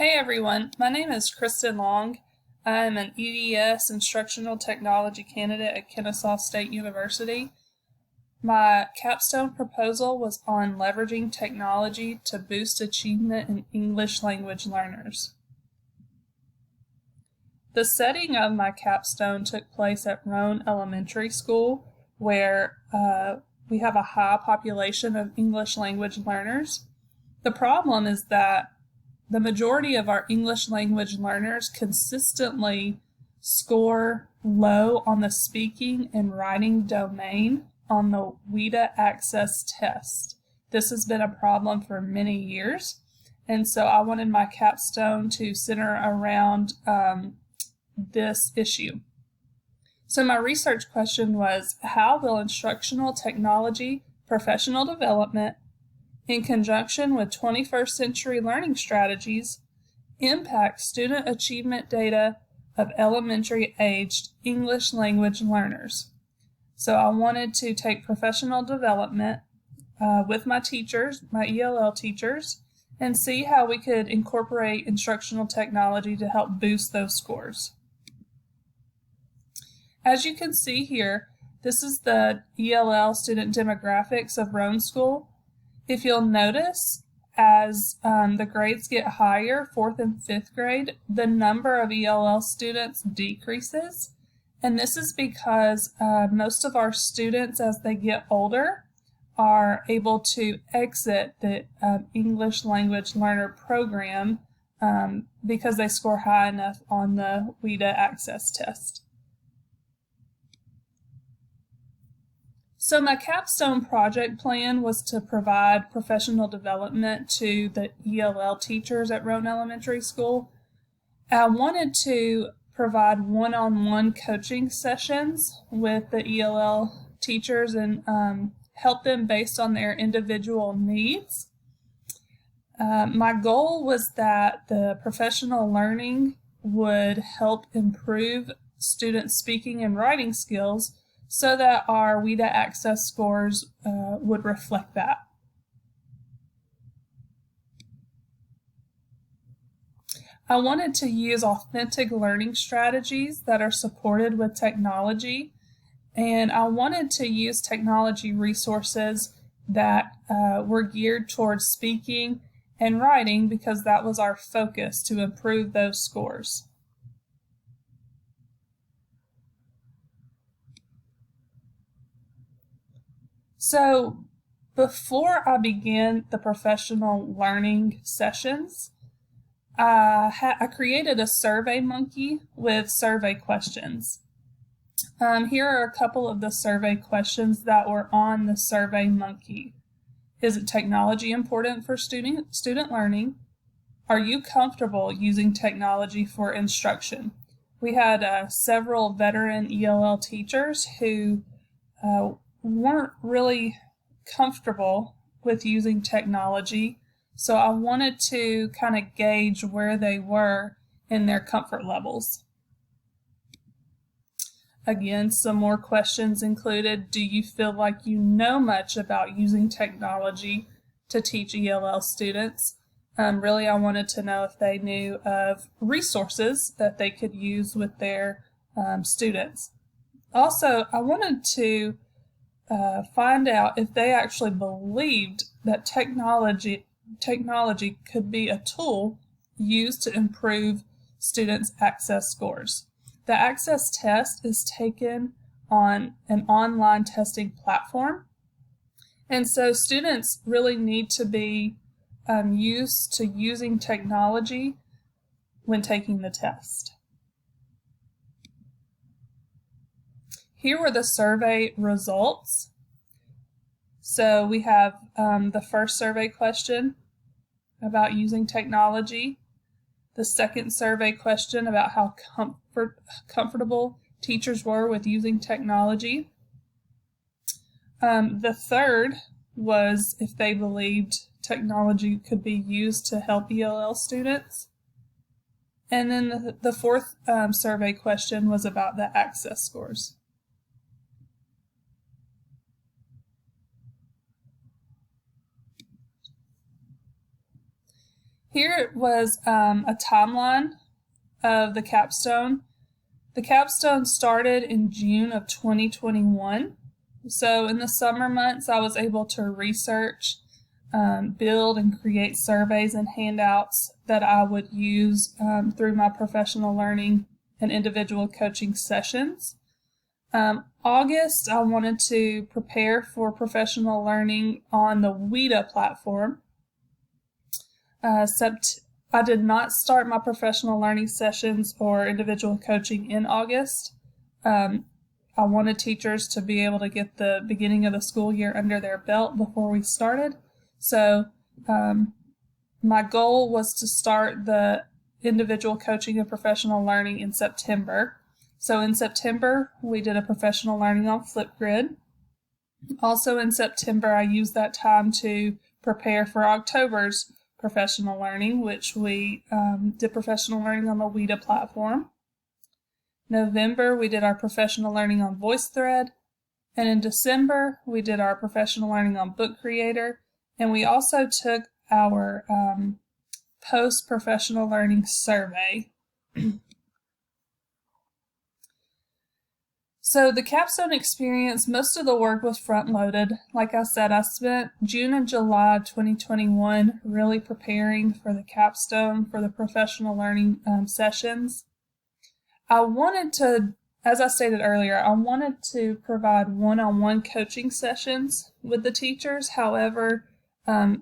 Hey everyone, my name is Kristen Long. I'm an EDS Instructional Technology candidate at Kennesaw State University. My capstone proposal was on leveraging technology to boost achievement in English language learners. The setting of my capstone took place at Roan Elementary School, where we have a high population of English language learners. The problem is that the majority of our English language learners consistently score low on the speaking and writing domain on the WIDA Access test. This has been a problem for many years, and so I wanted my capstone to center around this issue. So my research question was, how will instructional technology professional development in conjunction with 21st century learning strategies impact student achievement data of elementary-aged English language learners? So I wanted to take professional development with my teachers, my ELL teachers, and see how we could incorporate instructional technology to help boost those scores. As you can see here, this is the ELL student demographics of Roan School. If you'll notice, as the grades get higher, 4th and 5th grade, the number of ELL students decreases. And this is because most of our students, as they get older, are able to exit the English language learner program because they score high enough on the WIDA Access test. So my capstone project plan was to provide professional development to the ELL teachers at Roan Elementary School. I wanted to provide one-on-one coaching sessions with the ELL teachers and help them based on their individual needs. My goal was that the professional learning would help improve students' speaking and writing skills so that our WIDA Access scores would reflect that. I wanted to use authentic learning strategies that are supported with technology, and I wanted to use technology resources that were geared towards speaking and writing because that was our focus, to improve those scores. So before I began the professional learning sessions, I created a survey monkey with survey questions. Here are a couple of the survey questions that were on the survey monkey. Is it technology important for student learning? Are you comfortable using technology for instruction? We had several veteran ELL teachers who weren't really comfortable with using technology, so I wanted to kind of gauge where they were in their comfort levels. Again, some more questions included: do you feel like you know much about using technology to teach ELL students? Really, I wanted to know if they knew of resources that they could use with their students. Also, I wanted to find out if they actually believed that technology could be a tool used to improve students' access scores. The access test is taken on an online testing platform, and so students really need to be used to using technology when taking the test. Here were the survey results. So we have the first survey question about using technology, the second survey question about how comfortable teachers were with using technology. The third was if they believed technology could be used to help ELL students. And then the fourth survey question was about the access scores. Here was a timeline of the capstone. The capstone started in June of 2021. So in the summer months, I was able to research, build and create surveys and handouts that I would use through my professional learning and individual coaching sessions. August, I wanted to prepare for professional learning on the WIDA platform. I did not start my professional learning sessions or individual coaching in August. I wanted teachers to be able to get the beginning of the school year under their belt before we started. So my goal was to start the individual coaching and professional learning in September. So in September, we did a professional learning on Flipgrid. Also in September, I used that time to prepare for October's professional learning, which we did professional learning on the WIDA platform. November, we did our professional learning on VoiceThread. And in December, we did our professional learning on Book Creator. And we also took our post-professional learning survey. So the capstone experience, most of the work was front-loaded. Like I said, I spent June and July 2021 really preparing for the capstone, for the professional learning sessions. I wanted to, as I stated earlier, I wanted to provide one-on-one coaching sessions with the teachers. However,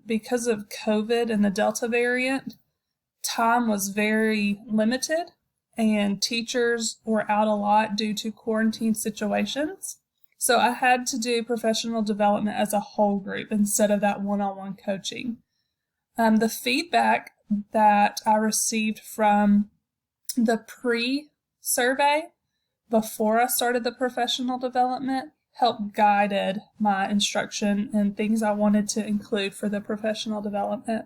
because of COVID and the Delta variant, time was very limited. And teachers were out a lot due to quarantine situations. So I had to do professional development as a whole group instead of that one-on-one coaching. The feedback that I received from the pre-survey before I started the professional development helped guided my instruction and things I wanted to include for the professional development.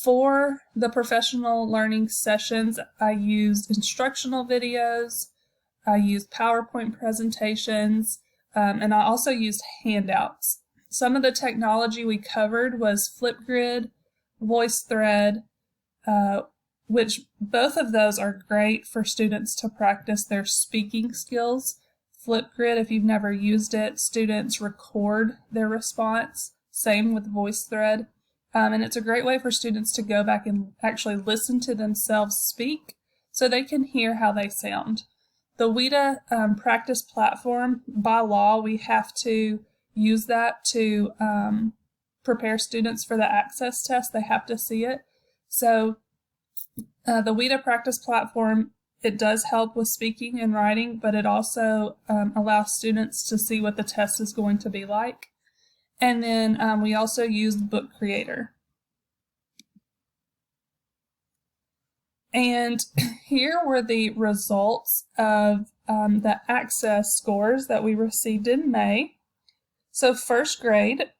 For the professional learning sessions, I used instructional videos, I used PowerPoint presentations, and I also used handouts. Some of the technology we covered was Flipgrid, VoiceThread, which both of those are great for students to practice their speaking skills. Flipgrid, if you've never used it, students record their response. Same with VoiceThread. And it's a great way for students to go back and actually listen to themselves speak so they can hear how they sound. The WIDA practice platform, by law, we have to use that to prepare students for the access test. They have to see it. So the WIDA practice platform, it does help with speaking and writing, but it also allows students to see what the test is going to be like. And then we also used Book Creator. And here were the results of the access scores that we received in May. So first grade,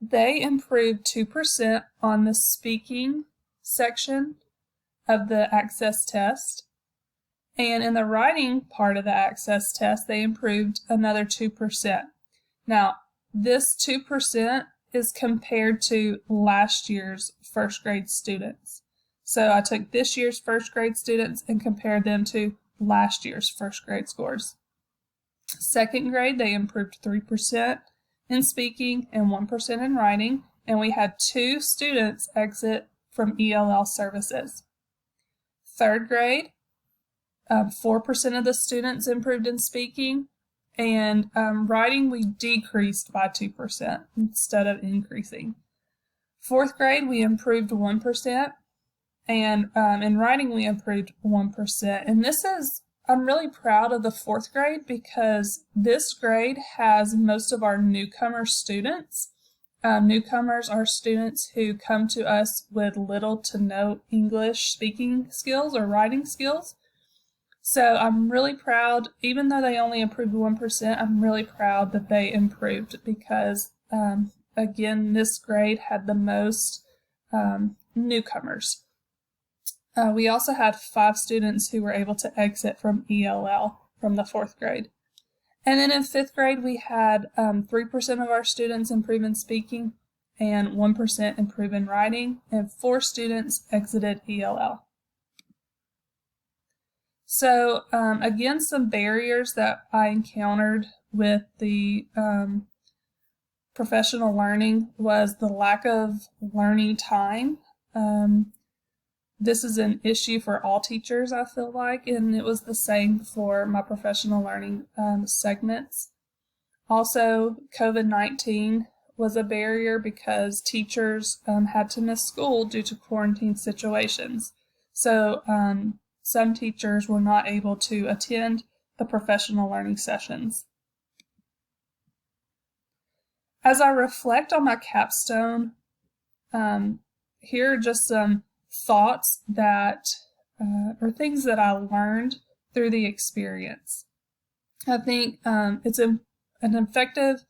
they improved 2% on the speaking section of the access test. And in the writing part of the access test, they improved another 2%. Now, this 2% is compared to last year's first grade students. So I took this year's first grade students and compared them to last year's first grade scores. Second grade, they improved 3% in speaking and 1% in writing, and we had 2 students exit from ELL services. Third grade, 4% of the students improved in speaking, and writing we decreased by 2% instead of increasing. Fourth grade, we improved 1%, and in writing we improved 1%. And I'm really proud of the fourth grade because this grade has most of our newcomer students. Newcomers are students who come to us with little to no English speaking skills or writing skills. So I'm really proud, even though they only improved 1%, I'm really proud that they improved because, again, this grade had the most newcomers. We also had 5 students who were able to exit from ELL from the fourth grade. And then in 5th grade, we had 3% of our students improve in speaking and 1% improve in writing, and 4 students exited ELL. So again, some barriers that I encountered with the professional learning was the lack of learning time. This is an issue for all teachers, I feel like, and it was the same for my professional learning segments. Also, COVID-19 was a barrier because teachers had to miss school due to quarantine situations. So some teachers were not able to attend the professional learning sessions. As I reflect on my capstone, here are just some thoughts that, or things that I learned through the experience. I think it's an effective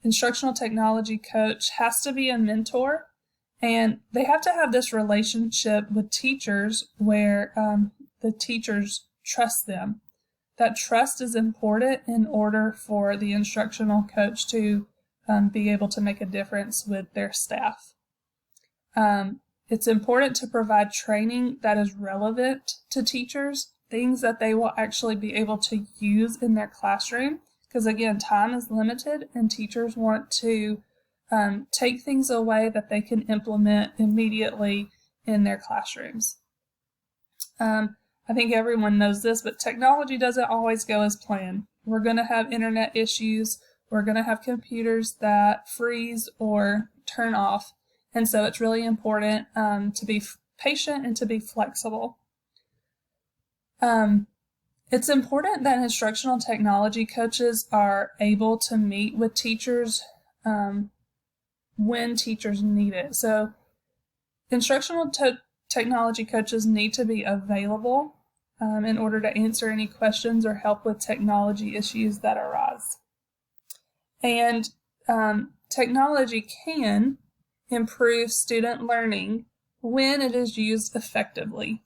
instructional technology coach has to be a mentor, and they have to have this relationship with teachers where the teachers trust them. That trust is important in order for the instructional coach to be able to make a difference with their staff. It's important to provide training that is relevant to teachers, things that they will actually be able to use in their classroom, because again, time is limited and teachers want to take things away that they can implement immediately in their classrooms. I think everyone knows this, but technology doesn't always go as planned. We're going to have internet issues. We're going to have computers that freeze or turn off. And so it's really important to be patient and to be flexible. It's important that instructional technology coaches are able to meet with teachers when teachers need it. So instructional technology coaches need to be available in order to answer any questions or help with technology issues that arise. And technology can improve student learning when it is used effectively.